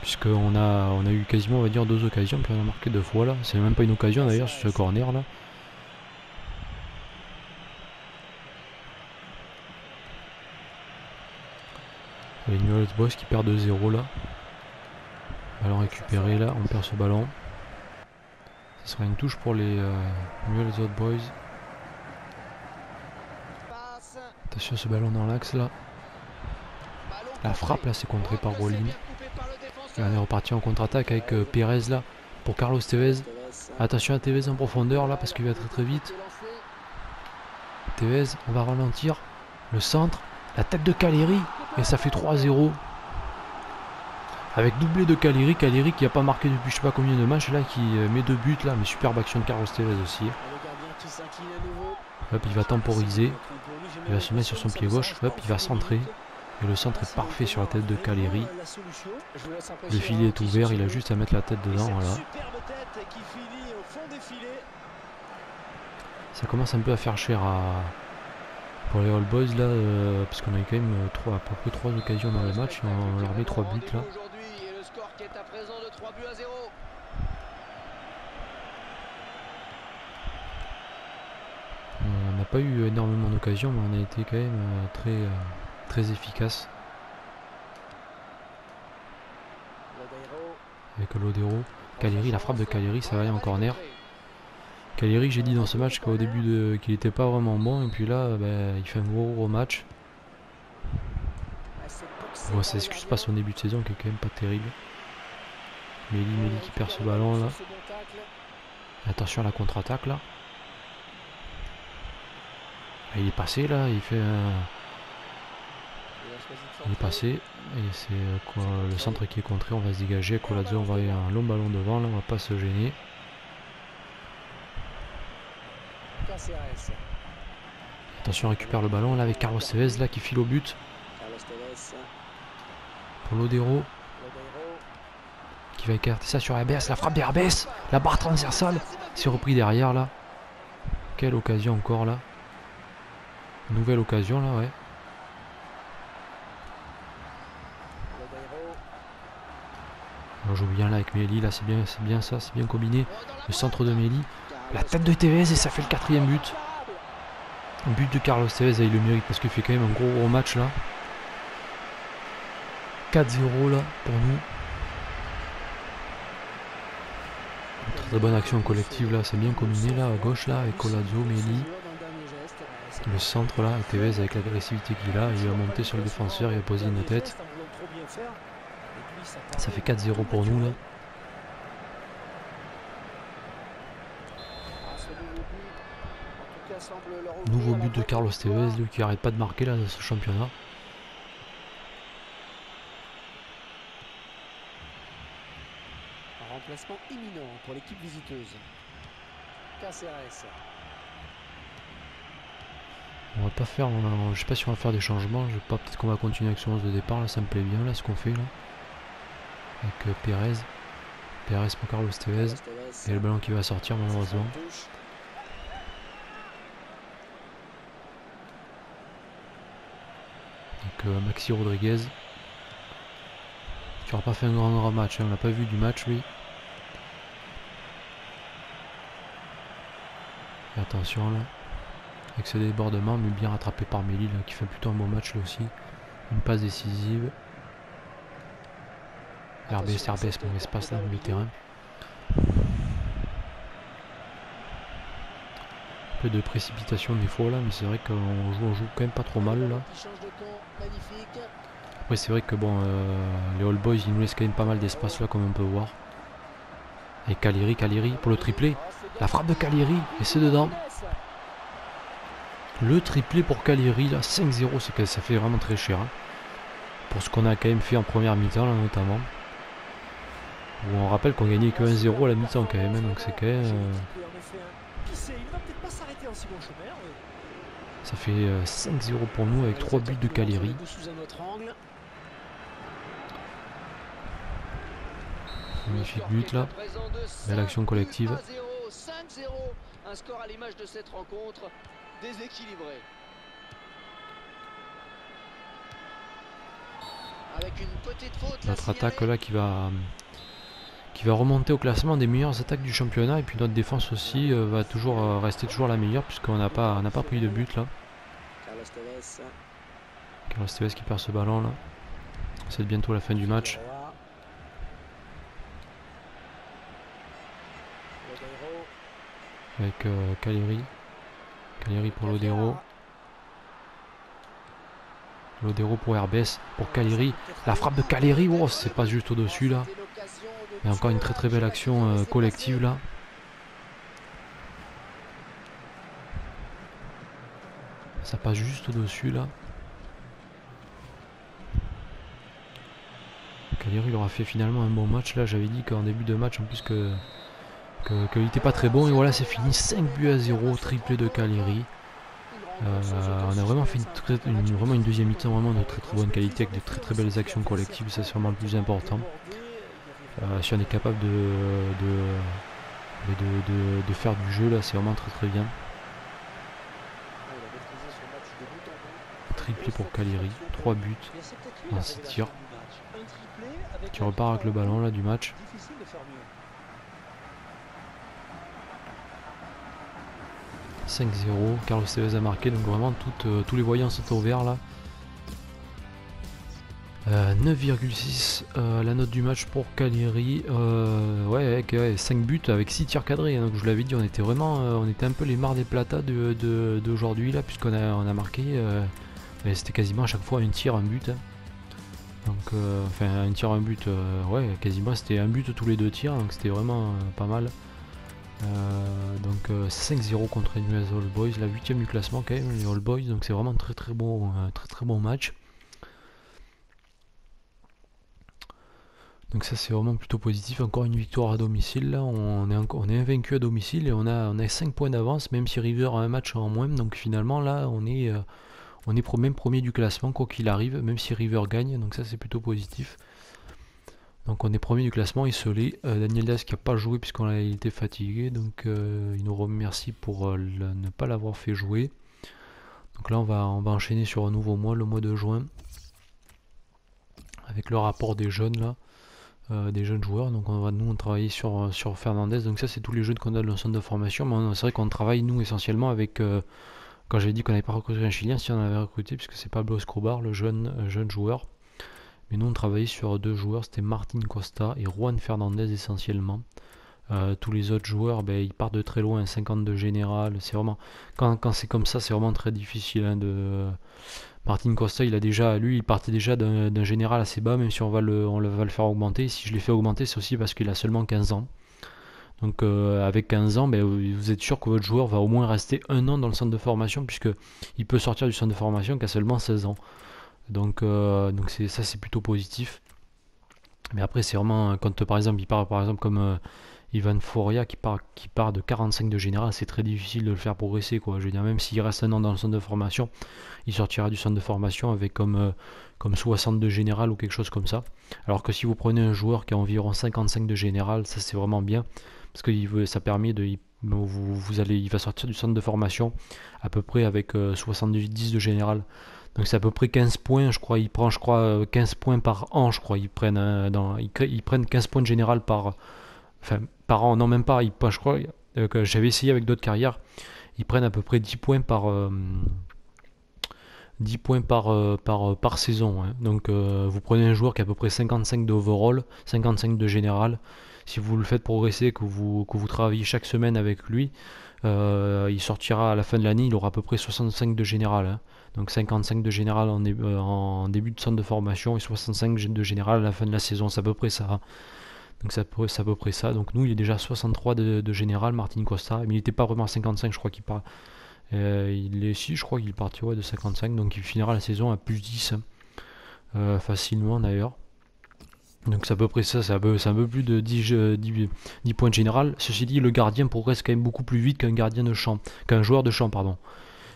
Puisqu'on a eu quasiment on va dire 2 occasions, puis on a marqué 2 fois là. C'est même pas une occasion d'ailleurs sur ce corner là. Les Newell's Boys qui perdent 2-0 là. Ballon récupéré là, on perd ce ballon. Ce sera une touche pour les Newell's Old Boys. Attention ce ballon dans l'axe là. La frappe là c'est contré par Rolin. Et on est reparti en contre-attaque avec Pérez là pour Carlos Tevez. Attention à Tevez en profondeur là parce qu'il va très vite. Tevez, on va ralentir. Le centre, la tête de Caleri et ça fait 3-0. Avec doublé de Caleri, Caleri qui n'a pas marqué depuis je sais pas combien de matchs là, qui met 2 buts là, mais superbe action de Carlos Tevez aussi. Hop, il va temporiser. Il va se mettre sur son pied gauche, hop, il va centrer. Et le centre est parfait sur la tête de Caleri. Le filet est ouvert, il a juste à mettre la tête dedans. Voilà. Ça commence un peu à faire cher pour les All Boys là, parce qu'on a eu quand même à peu près 3 occasions dans le match. Et on leur met 3 buts là. On n'a pas eu énormément d'occasions, mais on a été quand même très efficace. Avec Lodeiro. Caleri, la frappe de Caleri, ça va aller en corner. Caleri, j'ai dit dans ce match qu'au début qu'il n'était pas vraiment bon, et puis là, il fait un gros match. Bon, ça excuse pas son début de saison qui est quand même pas terrible. Meli qui perd ce ballon là. Attention à la contre-attaque là. Il est passé là, il fait Il est passé. Et c'est quoi, le centre qui est contré. On va se dégager. Collazo, on va aller un long ballon devant. Là, on va pas se gêner. Attention, on récupère le ballon là avec Carlos Tevez là qui file au but. Pour Lodeiro. Qui va écarter ça sur RBS. La frappe d'RBS. La barre transversale. C'est repris derrière là. Quelle occasion encore là. Nouvelle occasion là, ouais. On joue bien là avec Méli, là c'est bien ça, c'est bien combiné. Le centre de Méli. La tête de Tevez et ça fait le 4e but. But de Carlos Tevez, il le mérite parce qu'il fait quand même un gros match là. 4-0 là pour nous. Très bonne action collective là, c'est bien combiné là à gauche là avec Collazo, Méli. Le centre là, et Tevez avec l'agressivité qu'il a, il va monter sur le défenseur, il va poser une tête. Ça fait 4-0 pour nous là. Nouveau but de Carlos Tevez, lui qui arrête pas de marquer là dans ce championnat. Un remplacement imminent pour l'équipe visiteuse. Caceres. On va pas faire, je sais pas si on va faire des changements, je sais pas, peut-être qu'on va continuer avec son 11 de départ, là ça me plaît bien là ce qu'on fait là. Avec Pérez pour Carlos Tevez, et le ballon qui va sortir malheureusement. Donc Maxi Rodriguez, qui n'aura pas fait un grand match, hein, on l'a pas vu du match lui. Et attention là. Avec ce débordement, mais bien rattrapé par Méli qui fait plutôt un bon match là aussi. Une passe décisive. RBS, bon espace dans le terrain. Un peu de précipitation des fois là, mais c'est vrai qu'on joue quand même pas trop mal là. Après c'est vrai que bon, les All Boys ils nous laissent quand même pas mal d'espace là comme on peut voir. Et Caleri pour le triplé. La frappe de Caleri, et c'est dedans. Le triplé pour Caleri là, 5-0, c'est que ça fait vraiment très cher. Hein. Pour ce qu'on a quand même fait en première mi-temps là notamment. Où on rappelle qu'on gagnait que 1-0 à la mi-temps quand même, hein, donc c'est quand même... Ça fait 5-0 pour nous avec 3 buts de Caleri. Magnifique but là. Belle action collective. Un score à l'image de cette rencontre déséquilibrée. Avec une petite faute. Notre attaque là qui va remonter au classement des meilleures attaques du championnat, et puis notre défense aussi va toujours rester toujours la meilleure puisqu'on n'a pas pris de but là. Carlos Tevez qui perd ce ballon là. C'est bientôt la fin du match. Avec Caleri pour Lodeiro. Lodeiro pour RBS, pour Caleri. La frappe de Caleri, oh, c'est pas juste au-dessus là. Il y a encore une très belle action collective là. Ça passe juste au-dessus là. Caleri il aura fait finalement un bon match là. J'avais dit qu'en début de match en plus qu'il n'était pas très bon, et voilà c'est fini, 5-0, triplé de Caleri. On a vraiment fait vraiment une deuxième mi-temps vraiment de très bonne qualité avec de très belles actions collectives, ça c'est vraiment le plus important. Si on est capable de faire du jeu là, c'est vraiment très bien. Triplé pour Caleri, 3 buts dans 6 tirs. Qui repart avec le ballon là du match. « 5-0, Carlos Tevez a marqué, donc vraiment tous les voyants sont au vert là. 9,6 la note du match pour Caleri, ouais, avec 5 buts avec 6 tirs cadrés, donc je vous l'avais dit, on était un peu les Mar del Plata d'aujourd'hui là, puisqu'on a marqué, c'était quasiment à chaque fois un tir, un but. Hein. Donc, enfin un tir, un but, ouais, quasiment c'était un but tous les 2 tirs, donc c'était vraiment pas mal. Donc 5-0 contre les US All Boys, la 8ème du classement quand même les All Boys, donc c'est vraiment très bon match. Donc ça c'est vraiment plutôt positif. Encore une victoire à domicile. Là, on est invaincu à domicile et on a 5 points d'avance, même si River a un match en moins. Donc finalement là on est même premier du classement quoi qu'il arrive, même si River gagne. Donc ça c'est plutôt positif. Donc on est premier du classement isolé. Daniel Diaz qui n'a pas joué puisqu'on a été fatigué. Donc il nous remercie pour ne pas l'avoir fait jouer. Donc là on va enchaîner sur un nouveau mois, le mois de juin. Avec le rapport des jeunes là. Des jeunes joueurs, donc on travailler sur Fernandez, donc ça c'est tous les jeunes qu'on a dans le centre de formation, mais c'est vrai qu'on travaille nous essentiellement avec, quand j'ai dit qu'on n'avait pas recruté un Chilien, si on avait recruté, puisque c'est Pablo Escobar, le jeune joueur, mais nous on travaillait sur 2 joueurs, c'était Martin Costa et Juan Fernandez essentiellement. Tous les autres joueurs, ben, ils partent de très loin, 52 général, c'est vraiment, quand c'est comme ça, c'est vraiment très difficile hein, Martin Costa, il partait déjà d'un général assez bas, même si on va le faire augmenter. Si je l'ai fait augmenter, c'est aussi parce qu'il a seulement 15 ans. Donc avec 15 ans, ben, vous êtes sûr que votre joueur va au moins rester 1 an dans le centre de formation, puisque il peut sortir du centre de formation qu'à seulement 16 ans. Donc ça c'est plutôt positif. Mais après c'est vraiment, quand par exemple il part par exemple comme Ivan Foria qui part de 45 de général, c'est très difficile de le faire progresser quoi. Je veux dire, même s'il reste 1 an dans le centre de formation, il sortira du centre de formation avec comme 60 de général ou quelque chose comme ça. Alors que si vous prenez un joueur qui a environ 55 de général, ça c'est vraiment bien, parce que ça permet de... il va sortir du centre de formation à peu près avec 70 de général. Donc c'est à peu près 15 points, je crois. Il prend, 15 points par an, je crois. Ils prennent 15 points de général par an. Non, même pas. Je crois que j'avais essayé avec d'autres carrières. Ils prennent à peu près 10 points par saison. Hein. Donc vous prenez un joueur qui a à peu près 55 d'overall, 55 de général. Si vous le faites progresser, que vous travaillez chaque semaine avec lui, il sortira à la fin de l'année, il aura à peu près 65 de général. Hein. Donc 55 de général en début de centre de formation et 65 de général à la fin de la saison, c'est à peu près ça. Hein. Donc c'est à peu près ça. Donc nous, il est déjà 63 de général, Martin Costa, mais il n'était pas vraiment à 55, je crois qu'il part. Il est si, je crois qu'il est parti de 55, donc il finira la saison à plus 10, facilement d'ailleurs. Donc c'est à peu près ça, c'est un peu plus de 10 points de général. Ceci dit, le gardien progresse quand même beaucoup plus vite qu'un joueur de champ, pardon.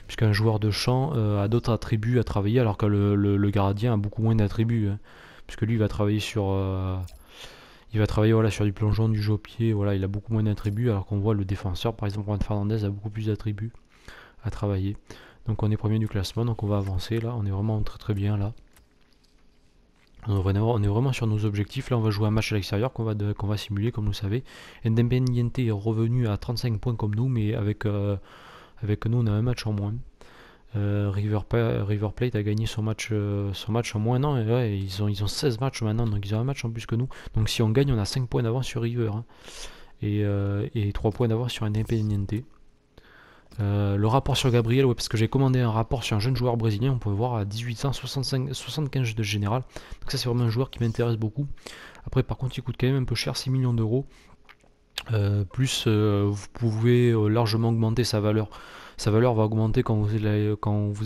Puisqu'un joueur de champ a d'autres attributs à travailler, alors que le gardien a beaucoup moins d'attributs. Hein. Puisque lui, il va travailler voilà, sur du plongeon, du jeu au pied, voilà, il a beaucoup moins d'attributs, alors qu'on voit le défenseur, par exemple, Juan Fernandez a beaucoup plus d'attributs à travailler. Donc on est premier du classement, donc on va avancer là, on est vraiment très très bien là. On est vraiment sur nos objectifs. Là, on va jouer un match à l'extérieur qu'on va simuler, comme vous savez. Independiente est revenu à 35 points comme nous, mais avec nous, on a un match en moins. River Plate a gagné son match en moins. Non, ouais, ils ont 16 matchs maintenant, donc ils ont un match en plus que nous. Donc si on gagne, on a 5 points d'avance sur River. Hein. Et 3 points d'avance sur Independiente. Le rapport sur Gabriel, ouais, parce que j'ai commandé un rapport sur un jeune joueur brésilien, on peut voir à 18 ans, 75 de général. Donc ça c'est vraiment un joueur qui m'intéresse beaucoup. Après par contre il coûte quand même un peu cher, 6 millions d'euros. Plus vous pouvez largement augmenter sa valeur. Sa valeur va augmenter quand vous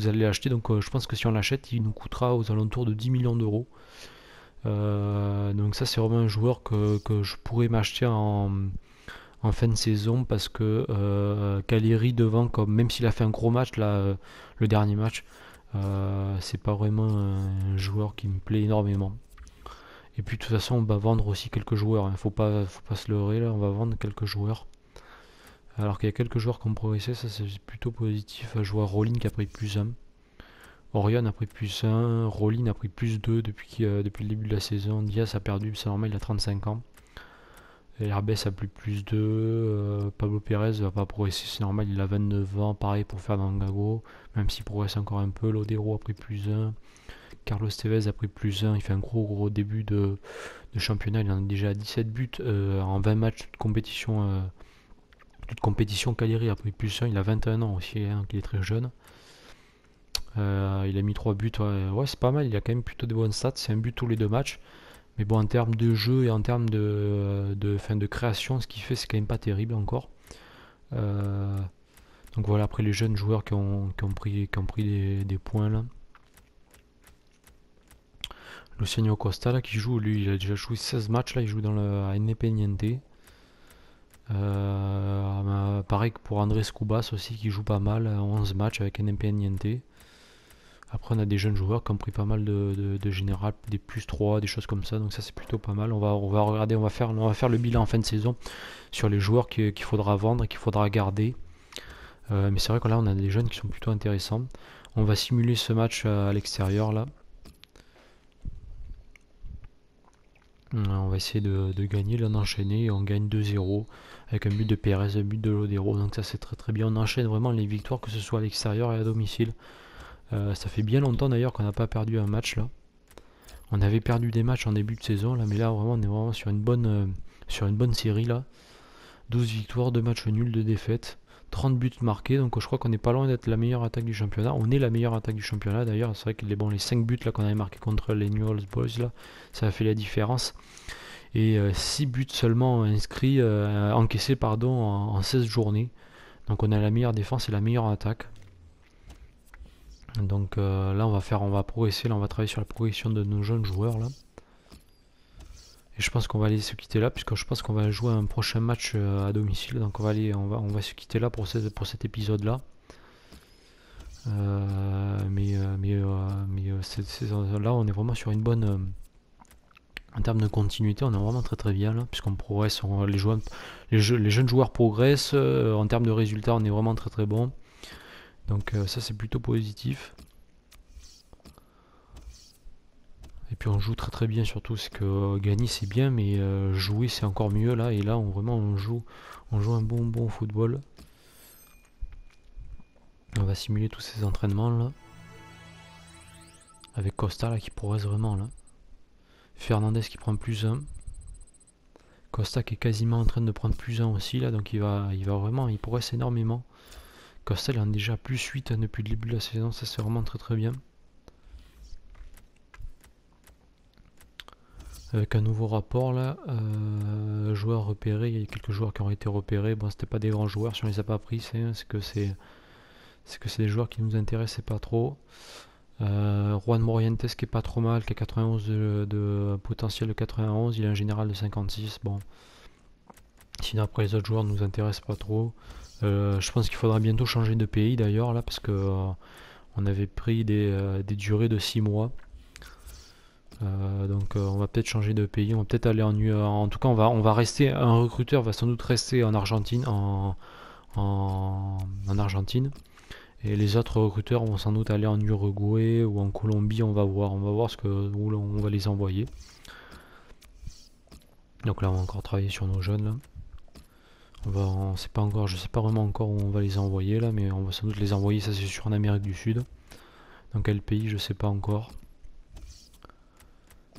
allez l'acheter. Donc je pense que si on l'achète, il nous coûtera aux alentours de 10 millions d'euros. Donc ça c'est vraiment un joueur que je pourrais m'acheter en fin de saison parce que Caleri devant, même s'il a fait un gros match là, le dernier match, c'est pas vraiment un joueur qui me plaît énormément. Et puis de toute façon on va vendre aussi quelques joueurs, hein. Faut pas se leurrer là, on va vendre quelques joueurs. Alors qu'il y a quelques joueurs qui ont progressé, ça c'est plutôt positif. Je vois Rolling qui a pris plus 1. Orion a pris plus 1, Rolling a pris plus 2 depuis le début de la saison. Diaz a perdu, c'est normal, il a 35 ans. Herbes a plus 2, Pablo Pérez va pas progresser, c'est normal, il a 29 ans, pareil pour Fernando Gago, même s'il progresse encore un peu. Lodero a pris plus 1, Carlos Tevez a pris plus 1, il fait un gros début de championnat, il en a déjà 17 buts en 20 matchs, toute compétition. Caleri a pris plus 1, il a 21 ans aussi, hein, il est très jeune. Il a mis 3 buts, ouais c'est pas mal, il a quand même plutôt de bonnes stats, c'est un but tous les 2 matchs. Mais bon, en termes de jeu et en termes de création, ce qu'il fait, c'est quand même pas terrible encore. Donc voilà, après les jeunes joueurs qui ont pris des points là. Luciano Costa là qui joue, lui il a déjà joué 16 matchs là, il joue dans le à Independiente. Pareil que pour Andrés Cubas aussi qui joue pas mal, 11 matchs avec Independiente. Après on a des jeunes joueurs qui ont pris pas mal de général, des plus 3, des choses comme ça, donc ça c'est plutôt pas mal. On va regarder, on va faire le bilan en fin de saison sur les joueurs qu'il faudra vendre et qu'il faudra garder. Mais c'est vrai que là on a des jeunes qui sont plutôt intéressants. On va simuler ce match à l'extérieur là. On va essayer de gagner, là on enchaîne et on gagne 2-0 avec un but de Pérez, un but de Lodero, donc ça c'est très très bien. On enchaîne vraiment les victoires que ce soit à l'extérieur et à domicile. Ça fait bien longtemps d'ailleurs qu'on n'a pas perdu un match là. On avait perdu des matchs en début de saison là, mais là vraiment on est vraiment sur une bonne série là. 12 victoires, 2 matchs nuls, 2 défaites, 30 buts marqués, donc je crois qu'on n'est pas loin d'être la meilleure attaque du championnat. On est la meilleure attaque du championnat d'ailleurs, c'est vrai que les 5 buts là qu'on avait marqués contre les New Orleans Boys là, ça a fait la différence. Et 6 buts seulement inscrits, encaissés pardon, en 16 journées. Donc on a la meilleure défense et la meilleure attaque. Donc là on va progresser, là on va travailler sur la progression de nos jeunes joueurs là. Et je pense qu'on va aller se quitter là, puisque je pense qu'on va jouer un prochain match à domicile. Donc on va se quitter là pour cet épisode là. Là on est vraiment sur une bonne... en termes de continuité, on est vraiment très très bien là, puisqu'on progresse, les jeunes joueurs progressent, en termes de résultats on est vraiment très très bon. Donc ça c'est plutôt positif. Et puis on joue très très bien surtout, c'est que gagner c'est bien, mais jouer c'est encore mieux là. Et là on joue un bon football. On va simuler tous ces entraînements là. Avec Costa là qui progresse vraiment là. Fernandez qui prend plus 1. Costa qui est quasiment en train de prendre plus 1 aussi là, donc il progresse énormément. Costa il en a déjà plus 8 depuis le début de la saison, ça c'est vraiment très très bien. Avec un nouveau rapport là, joueurs repérés, il y a quelques joueurs qui ont été repérés, bon c'était pas des grands joueurs si on les a pas pris, c'est que c'est des joueurs qui nous intéressaient pas trop. Juan Morientes qui est pas trop mal, qui a 91 de potentiel de 91, il a un général de 56, bon. Sinon après les autres joueurs nous intéressent pas trop. Je pense qu'il faudra bientôt changer de pays d'ailleurs là, parce que on avait pris des durées de 6 mois. Donc on va peut-être changer de pays, on va peut-être aller en tout cas on va rester, un recruteur va sans doute rester en Argentine, en Argentine, et les autres recruteurs vont sans doute aller en Uruguay ou en Colombie, on va voir où on va les envoyer. Donc là on va encore travailler sur nos jeunes là. Je sais pas vraiment encore où on va les envoyer là, mais on va sans doute les envoyer, ça c'est sûr, en Amérique du Sud. Dans quel pays je sais pas encore.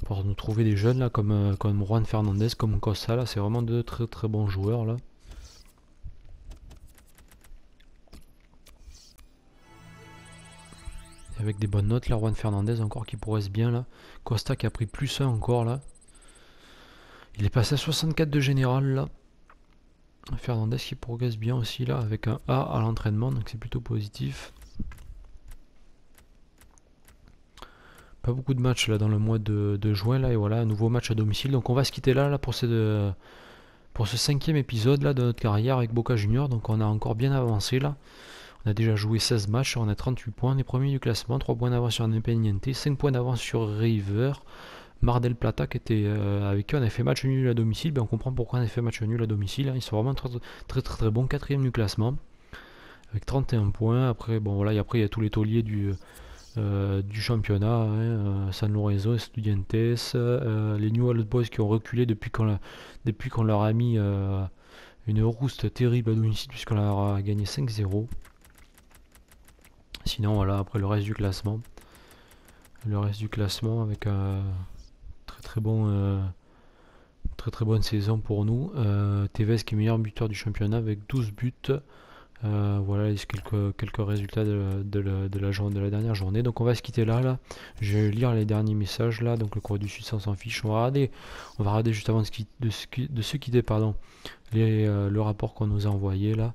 Pour nous trouver des jeunes là comme Juan Fernandez, comme Costa là, c'est vraiment de très très bons joueurs là. Et avec des bonnes notes là, Juan Fernandez encore qui progresse bien là. Costa qui a pris plus 1 encore là. Il est passé à 64 de général là. Fernandez qui progresse bien aussi là avec un A à l'entraînement, donc c'est plutôt positif. Pas beaucoup de matchs là dans le mois de juin là, et voilà un nouveau match à domicile. Donc on va se quitter là pour ce 5e épisode là de notre carrière avec Boca Juniors. Donc on a encore bien avancé là. On a déjà joué 16 matchs, on a 38 points, on est premier du classement, 3 points d'avance sur Independiente, 5 points d'avance sur River. Mar del Plata qui était avec qui on a fait match nul à domicile. Ben on comprend pourquoi on a fait match nul à domicile, hein. Ils sont vraiment très bons, 4e du classement avec 31 points. Après bon voilà, après il y a tous les tauliers du championnat, hein, San Lorenzo, Estudiantes, les New Orleans Boys qui ont reculé depuis qu'on leur a mis une rouste terrible à domicile, puisqu'on leur a gagné 5-0. Sinon voilà, après le reste du classement avec très bonne saison pour nous. Tevez qui est meilleur buteur du championnat avec 12 buts. Voilà quelques résultats de la dernière journée. Donc on va se quitter là. Je vais lire les derniers messages là. Donc le Courrier du Sud s'en fiche. On va regarder juste avant de se quitter pardon, le rapport qu'on nous a envoyé là.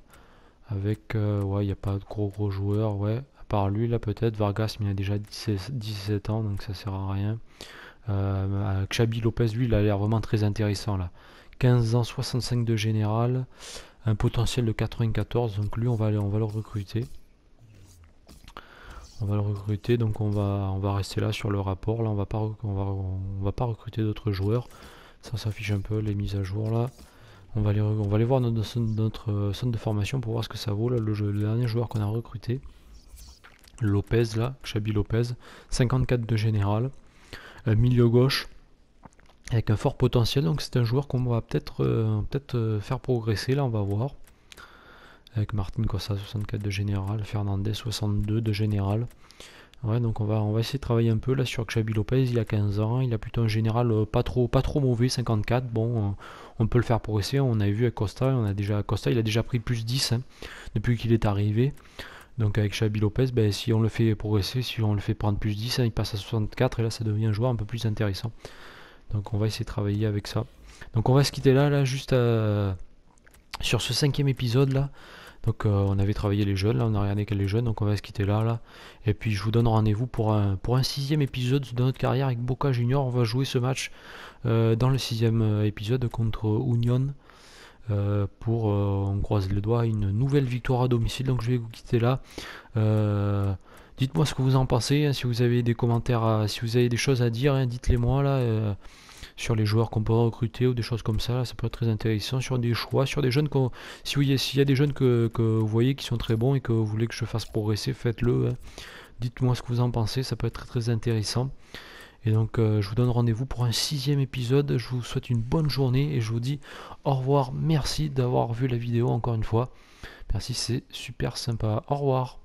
Avec ouais, il n'y a pas de gros joueurs, ouais, à part lui là peut-être Vargas, mais il a déjà 17 ans donc ça sert à rien. Xabi Lopez, lui, il a l'air vraiment très intéressant là. 15 ans, 65 de général, un potentiel de 94, donc lui on va le recruter. On va le recruter, donc on va rester là sur le rapport. Là on va pas recruter d'autres joueurs. Ça s'affiche un peu les mises à jour là. On va aller voir notre centre de formation pour voir ce que ça vaut là, le dernier joueur qu'on a recruté. Lopez là, Xabi Lopez, 54 de général, milieu gauche avec un fort potentiel, donc c'est un joueur qu'on va peut-être faire progresser là, on va voir. Avec Martin Cossa 64 de général, Fernandez 62 de général. Ouais, donc on va essayer de travailler un peu là sur Xabi Lopez. Il a 15 ans, il a plutôt un général pas trop mauvais, 54. Bon, on peut le faire progresser. On avait vu avec Costa, Costa il a déjà pris plus 10 hein, depuis qu'il est arrivé. Donc avec Xabi Lopez, ben, si on le fait progresser, si on le fait prendre plus 10, hein, il passe à 64 et là ça devient un joueur un peu plus intéressant. Donc on va essayer de travailler avec ça. Donc on va se quitter là juste sur ce 5e épisode là. Donc on avait travaillé les jeunes, là on a regardé les jeunes, donc on va se quitter là. Et puis je vous donne rendez-vous pour un 6e épisode de notre carrière avec Boca Junior. On va jouer ce match dans le 6e épisode contre Union. On croise les doigts, une nouvelle victoire à domicile. Donc je vais vous quitter là. Dites-moi ce que vous en pensez, hein, si vous avez des commentaires, si vous avez des choses à dire, hein, dites-les moi là. Sur les joueurs qu'on peut recruter ou des choses comme ça, ça peut être très intéressant, sur des choix, sur des jeunes, s'il y a des jeunes que vous voyez qui sont très bons et que vous voulez que je fasse progresser, faites-le, hein. Dites-moi ce que vous en pensez, ça peut être très intéressant. Et donc je vous donne rendez-vous pour un 6e épisode, je vous souhaite une bonne journée et je vous dis au revoir, merci d'avoir vu la vidéo encore une fois, merci, c'est super sympa, au revoir.